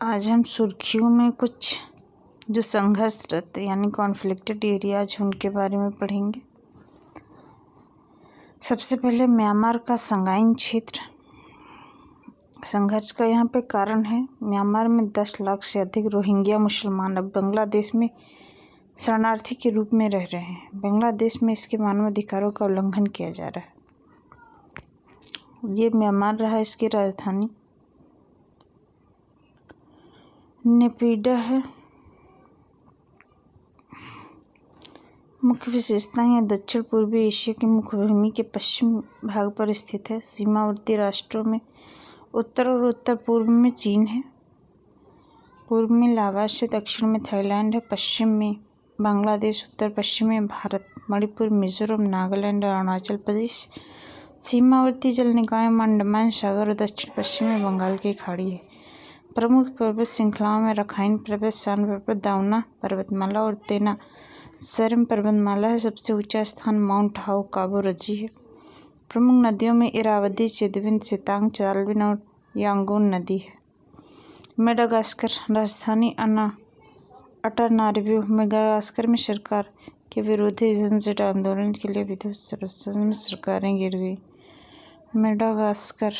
आज हम सुर्खियों में कुछ जो संघर्षरत यानी कॉन्फ्लिक्टेड एरियाज उनके बारे में पढ़ेंगे। सबसे पहले म्यांमार का संगाइन क्षेत्र। संघर्ष का यहाँ पे कारण है, म्यांमार में 10 लाख से अधिक रोहिंग्या मुसलमान अब बांग्लादेश में शरणार्थी के रूप में रह रहे हैं। बांग्लादेश में इसके मानवाधिकारों का उल्लंघन किया जा रहा है। ये म्यांमार रहा, इसकी राजधानी नेपिडा है। मुख्य विशेषताएं हैं, दक्षिण पूर्वी एशिया की मुख्य भूमि के पश्चिम भाग पर स्थित है। सीमावर्ती राष्ट्रों में उत्तर और उत्तर पूर्व में चीन है, पूर्व में लाओस है, दक्षिण में थाईलैंड है, पश्चिम में बांग्लादेश, उत्तर पश्चिम में भारत, मणिपुर, मिजोरम, नागालैंड और अरुणाचल प्रदेश। सीमावर्ती जल निकाय में अंडमान सागर और दक्षिण पश्चिम में बंगाल की खाड़ी है। प्रमुख पर्वत श्रृंखलाओं में रखाइन पर्वत, शान पर्वत, दाउना पर्वतमाला और तेना सरम पर्वतमाला है। सबसे ऊंचा स्थान माउंट हाउ काबो रजी है। प्रमुख नदियों में इरावदी, चिदविन, सितांग, चालविन और यांगून नदी है। मेडागास्कर राजधानी अटानारिवो। मेडागास्कर में सरकार के विरोधी जनजात आंदोलन के लिए विद्युत सर्वसम्मत में सरकारें गिर गई। मेडागास्कर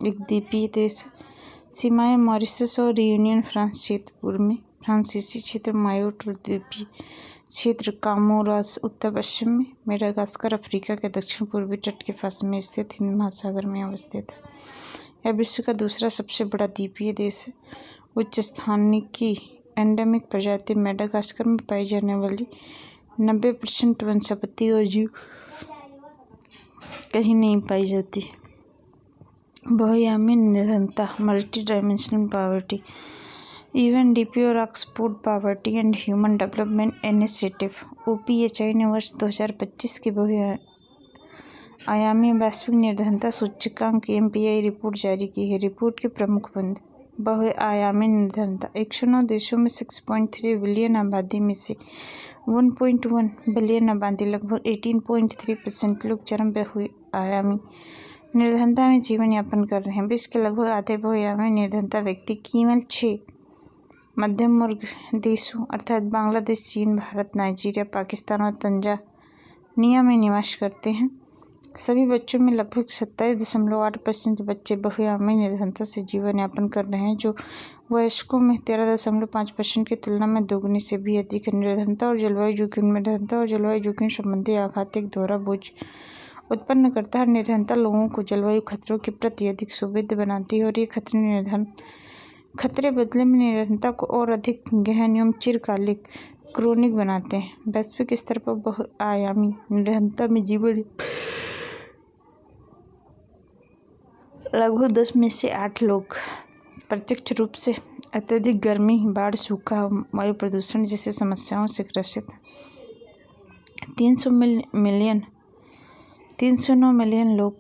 एक द्वीपीय देश है। सीमाएं मॉरिशस और रियूनियन फ्रांस क्षेत्र पूर्व में, फ्रांसीसी क्षेत्र मायोट और द्वीपीय क्षेत्र कामोरास उत्तर पश्चिम में। मेडागास्कर अफ्रीका के दक्षिण पूर्वी तट के पास में स्थित हिंद महासागर में अवस्थित है। यह विश्व का दूसरा सबसे बड़ा द्वीपीय देश है। उच्च स्थानीय की एंडेमिक प्रजाति मेडागास्कर में पाई जाने वाली 90% वनस्पति और जीव कहीं नहीं पाई जाती। बहुआयामी निर्धनता, मल्टी डायमेंशनल पॉवर्टी। यूएनडीपी और Oxford poverty and human development initiative OPHI ने वर्ष 2025 की बहुआयामी वैश्विक निर्धनता सूचकांक MPI रिपोर्ट जारी की है। रिपोर्ट के प्रमुख बिंदु: बहुआयामी निर्धनता 109 देशों में 6.3 बिलियन आबादी में से 1.1 बिलियन आबादी, लगभग 18.3% लोग चरम बहुआयामी निर्धनता में जीवन यापन कर रहे हैं। विश्व के लगभग आधे बहुआयामी निर्धनता व्यक्ति केवल 6 मध्यम वर्ग देशों अर्थात बांग्लादेश, चीन, भारत, नाइजीरिया, पाकिस्तान और तंजानिया में निवास करते हैं। सभी बच्चों में लगभग 27.8% बच्चे बहुआयामी निर्धनता से जीवन यापन कर रहे हैं, जो वयस्कों में 13.5% की तुलना में दोगुनी से भी अधिक है। निर्धनता और जलवायु जोखिम। निर्धनता और जलवायु जोखिम संबंधी आघात एक दोहरा बोझ उत्पन्न करता है। निर्धनता लोगों को जलवायु खतरों के प्रति अधिक संवेद्य बनाती है और ये खतरे बदले में निर्धनता को और अधिक गहन एवं चिरकालिक क्रोनिक बनाते हैं। वैश्विक स्तर पर बहुआयामी निर्धनता में जीवन लगभग 10 में से 8 लोग प्रत्यक्ष रूप से अत्यधिक गर्मी, बाढ़, सूखा, वायु प्रदूषण जैसी समस्याओं से ग्रसित 309 मिलियन लोग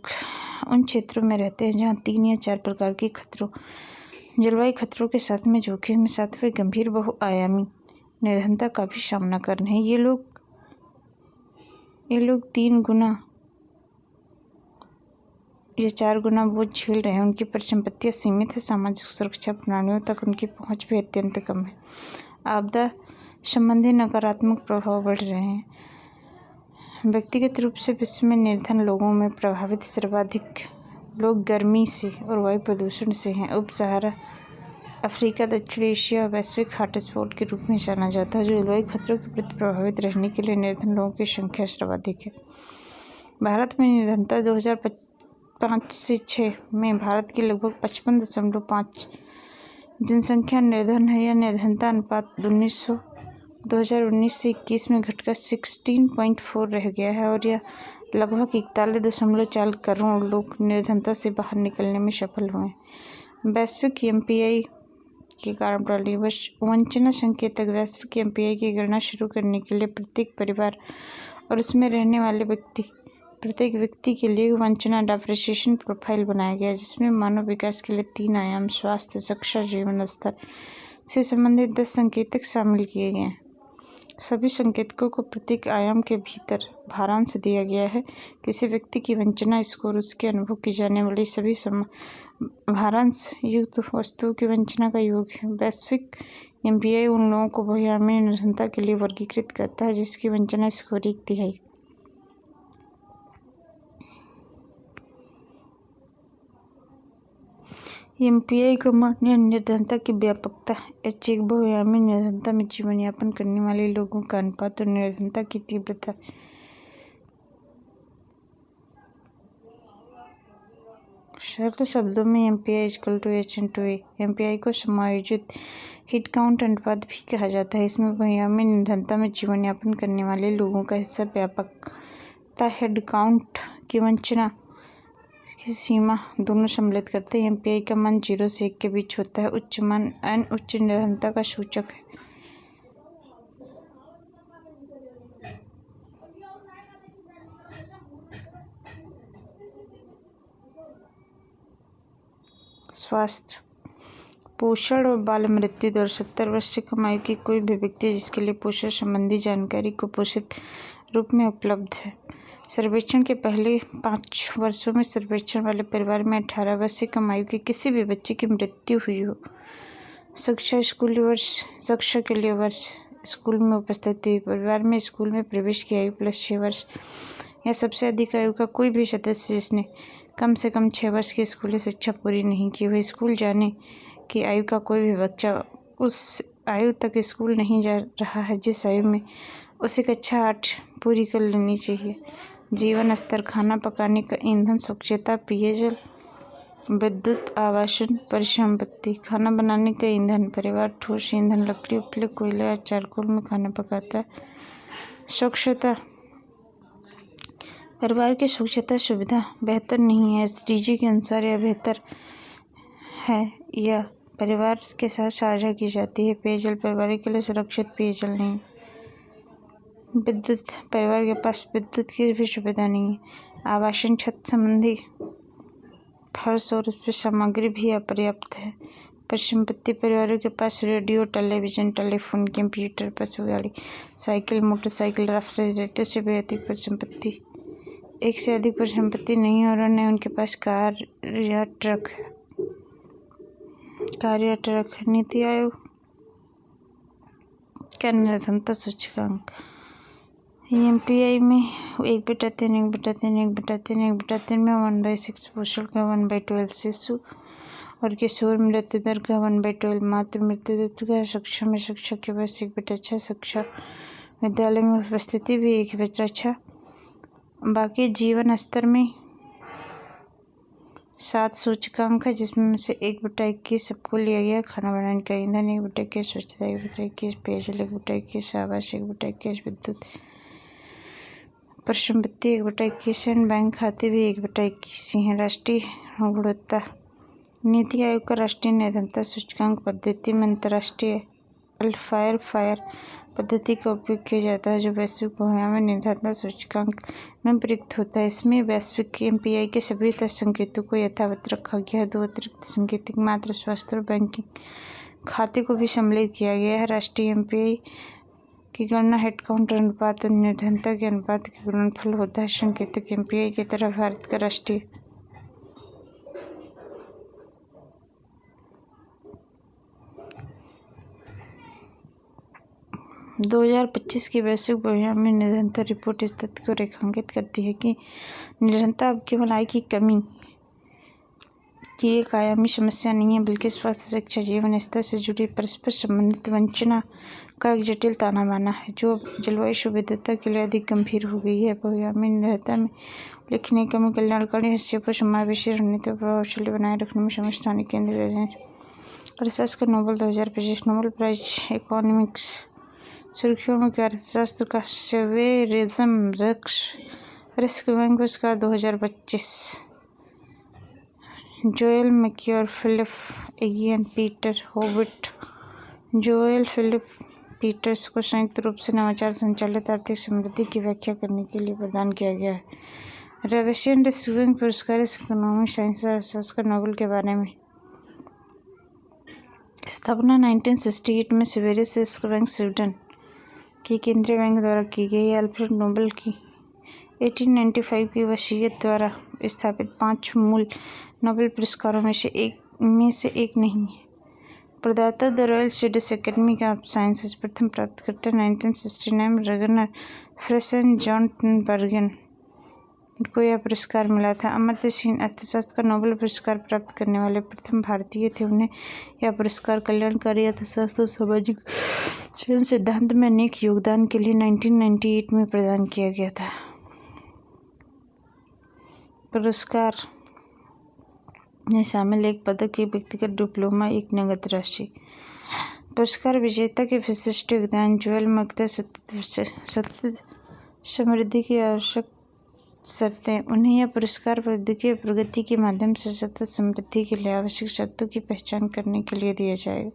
उन क्षेत्रों में रहते हैं जहां 3 या 4 प्रकार के जलवायु खतरों के साथ में जोखिम में साथ वे गंभीर बहुआयामी निर्धनता का भी सामना कर रहे हैं। ये लोग 3 गुना या 4 गुना बोझ झेल रहे हैं। उनकी परिसंपत्तियां सीमित है, सामाजिक सुरक्षा प्रणालियों तक उनकी पहुंच भी अत्यंत कम है। आपदा संबंधी नकारात्मक प्रभाव बढ़ रहे हैं। व्यक्तिगत रूप से विश्व में निर्धन लोगों में प्रभावित सर्वाधिक लोग गर्मी से और वायु प्रदूषण से हैं। उप सहारा अफ्रीका, दक्षिण एशिया वैश्विक हॉटस्पॉट के रूप में जाना जाता है, जो जलवायु खतरों के प्रति प्रभावित रहने के लिए निर्धन लोगों की संख्या सर्वाधिक है। भारत में निर्धनता 2005 से 6 में भारत की लगभग 55.5 जनसंख्या निर्धन है। यह निर्धनता अनुपात 2019 से 21 में घटकर 16.4 रह गया है और यह लगभग 41.4 करोड़ लोग निर्धनता से बाहर निकलने में सफल हुए हैं। वैश्विक MPI के कारण प्रणाली वंचना संकेतक। वैश्विक MPI की गणना शुरू करने के लिए प्रत्येक परिवार और उसमें रहने वाले प्रत्येक व्यक्ति के लिए वंचना डिप्रेशिएशन प्रोफाइल बनाया गया है, जिसमें मानव विकास के लिए 3 आयाम स्वास्थ्य, शिक्षा, जीवन स्तर से संबंधित 10 संकेतक शामिल किए गए हैं। सभी संकेतकों को प्रत्येक आयाम के भीतर भारांश दिया गया है। किसी व्यक्ति की वंचना स्कोर उसके अनुभव की जाने वाली सभी भारांश युक्त वस्तुओं की वंचना का योग है। वैश्विक एमपीआई उन लोगों को बहुआयामी निर्धनता के लिए वर्गीकृत करता है जिसकी वंचना स्कोर 1/3। एमपीआई का मान्य निर्धनता की व्यापकता एच एक बहुआयामी निर्धनता में जीवन यापन करने वाले लोगों का अनुपात और निर्धनता की तीव्रता। सरल शब्दों में एमपीआई =H/A। एमपीआई को समायोजित हिट काउंट अनुपात भी कहा जाता है। इसमें बहुआयामी निर्धनता में जीवन यापन करने वाले लोगों का हिस्सा व्यापकता हेड काउंट की वंचना की सीमा दोनों सम्मिलित करते हैं। एमपीआई का मान 0 से 1 के बीच होता है। उच्च मान उच्च निर्धनता का सूचक है। स्वास्थ्य, पोषण और बाल मृत्यु दर 70 वर्ष से कम आयु की कोई भी व्यक्ति जिसके लिए पोषण संबंधी जानकारी कुपोषित रूप में उपलब्ध है। सर्वेक्षण के पहले 5 वर्षों में सर्वेक्षण वाले परिवार में 18 वर्ष से कम आयु के किसी भी बच्चे की मृत्यु हुई हो। शिक्षा के लिए वर्ष, स्कूल में उपस्थिति, परिवार में स्कूल में प्रवेश की आयु +6 वर्ष या सबसे अधिक आयु का कोई भी सदस्य जिसने कम से कम 6 वर्ष की स्कूली शिक्षा पूरी नहीं की हुई। स्कूल जाने की आयु का कोई भी बच्चा उस आयु तक स्कूल नहीं जा रहा है जिस आयु में उसे कक्षा 8 पूरी कर लेनी चाहिए। जीवन स्तर, खाना पकाने का ईंधन, स्वच्छता, पेयजल, विद्युत, आवासन, परिसंपत्ति, खाना बनाने का ईंधन, परिवार ठोस ईंधन, लकड़ी, उपले, कोयला या चारकोल में खाना पकाता है। स्वच्छता, परिवार की स्वच्छता सुविधा बेहतर नहीं है, एसडीजी के अनुसार यह बेहतर है या परिवार के साथ साझा की जाती है। पेयजल, परिवार के लिए सुरक्षित पेयजल नहीं। विद्युत, परिवार के पास विद्युत की भी सुविधा नहीं है। आवासन, छत संबंधी फर्श और उस पर सामग्री भी अपर्याप्त है। परिसंपत्ति, परिवारों के पास रेडियो, टेलीविजन, टेलीफोन, कंप्यूटर, पशु गाड़ी, साइकिल, मोटरसाइकिल, रेफ्रिजरेटर से भी अधिक परिसंपत्ति, एक से अधिक परिसंपत्ति नहीं और न उनके पास कार या ट्रक है। नीति आयोग का निर्धनता सूचकांक एमपीआई में 1/3, 1/3, 1/3, 1/3 में 1/6 पोषण का 1/12 शिशु और किशोर मृत्यु दर का 1/12 मातृ मृत्यु दर का शिक्षा में शिक्षा के बस 1/6 शिक्षा विद्यालय में उपस्थिति भी 1/6 बाकी जीवन स्तर में 7 सूचकांक है जिसमें से 1/21 सबको लिया गया। खाना बनाने का ईंधन 1/21, स्वच्छता 1/21, पेयजल 1/21, आवास 1/21, विद्युत परिसंपत्ति 1/21 बैंक खाते भी 1/21 ही हैं। राष्ट्रीय गुणवत्ता नीति आयोग का राष्ट्रीय निर्धनता सूचकांक पद्धति में अंतर्राष्ट्रीय फायर पद्धति का उपयोग किया जाता है जो वैश्विक बहुआयामी निर्धनता सूचकांक में प्रयुक्त होता है। इसमें वैश्विक एमपीआई के सभी संकेतों को यथावत रखा गया है। 2 अतिरिक्त सांकेतिक मात्र स्वास्थ्य और बैंकिंग खाते को भी सम्मिलित किया गया है। राष्ट्रीय एमपीआई की गणना हेड काउंट अनुपात और निर्धनता के अनुपात के गुणनफल होता है। सांकेतिक एमपीआई की तरह भारत का राष्ट्रीय 2025 की वैश्विक बहुआयामी निर्धनता रिपोर्ट इस तथ्य को रेखांकित करती है कि निर्धनता अब केवल आय की कमी की एक आयामी समस्या नहीं है बल्कि स्वास्थ्य, शिक्षा, जीवन स्तर से जुड़ी परस्पर संबंधित वंचना का एक जटिल ताना बाना है जो अब जलवायु विविधता के लिए अधिक गंभीर हो गई है। बहुआयामी निर्धनता में उल्लेखनीय कमी कल्याणकारी हिस्से को समावेशी रणनीति और प्रभावशाली बनाए रखने में समझदारी केंद्रीय अर्थशास्त्र का नोबेल 2025 नोबेल प्राइज इकोनॉमिक्स सुर्खियों में अर्थशास्त्र का सेवेरिज्म रिस्क बैंक पुरस्कार 2025 Joel Mokyr, Philippe Aghion, Peter Howitt. Joel Philippe Peters को संयुक्त रूप से नवाचार संचालित आर्थिक समृद्धि की व्याख्या करने के लिए प्रदान किया गया है। रेवेशियन रिस्क बैंक पुरस्कार इकोनॉमिक साइंस और अर्थशास्त्र का नोबेल के बारे में। स्थापना 1968 में स्वेरिज रिस्क बैंक स्वीडन कि केंद्रीय बैंक द्वारा की गई अल्फ्रेड नोबेल की 1895 की वसीयत द्वारा स्थापित 5 मूल नोबेल पुरस्कारों में से एक नहीं है। प्रदाता the royal Swedish academy of sciences प्रथम प्राप्तकर्ता 1969 रगनर फ्रेसन जॉन बर्गन को यह पुरस्कार मिला था। अमर्त्य सेन अर्थशास्त्र का नोबेल पुरस्कार प्राप्त करने वाले प्रथम भारतीय थे। उन्हें यह पुरस्कार कल्याणकारी अर्थशास्त्र और सामाजिक चयन सिद्धांत में अनेक योगदान के लिए 1998 में प्रदान किया गया था। पुरस्कार में शामिल एक पदक, एक व्यक्तिगत डिप्लोमा, एक नगद राशि। पुरस्कार विजेता के विशिष्ट योगदान, ज्वेल मगधा सतत समृद्धि की आवश्यक शर्तें। उन्हें यह पुरस्कार प्रौद्योगिकी प्रगति के माध्यम से सतत समृद्धि के लिए आवश्यक शर्तों की पहचान करने के लिए दिया जाएगा।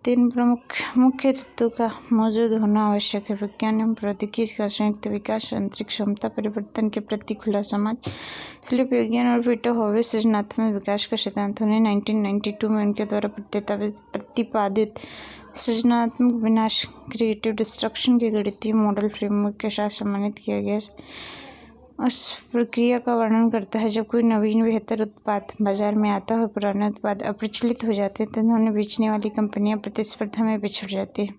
3 प्रमुख मुख्य तत्वों का मौजूद होना आवश्यक है: विज्ञान एवं प्रौद्योगिकी का संयुक्त विकास, आंतरिक क्षमता, परिवर्तन के प्रति खुला समाज। फिलिप विज्ञान और पीटर हॉवे सृजनात्मक विकास का सिद्धांत। उन्हें 1992 में उनके द्वारा प्रतिपादित सृजनात्मक विनाश क्रिएटिव डिस्ट्रक्शन के गणितीय मॉडल फ्रेमवर्क के साथ सम्मानित किया गया। उस प्रक्रिया का वर्णन करता है जब कोई नवीन बेहतर उत्पाद बाजार में आता है और पुराने उत्पाद अप्रचलित हो जाते हैं तो उन्हें बेचने वाली कंपनियां प्रतिस्पर्धा में पिछड़ जाती हैं।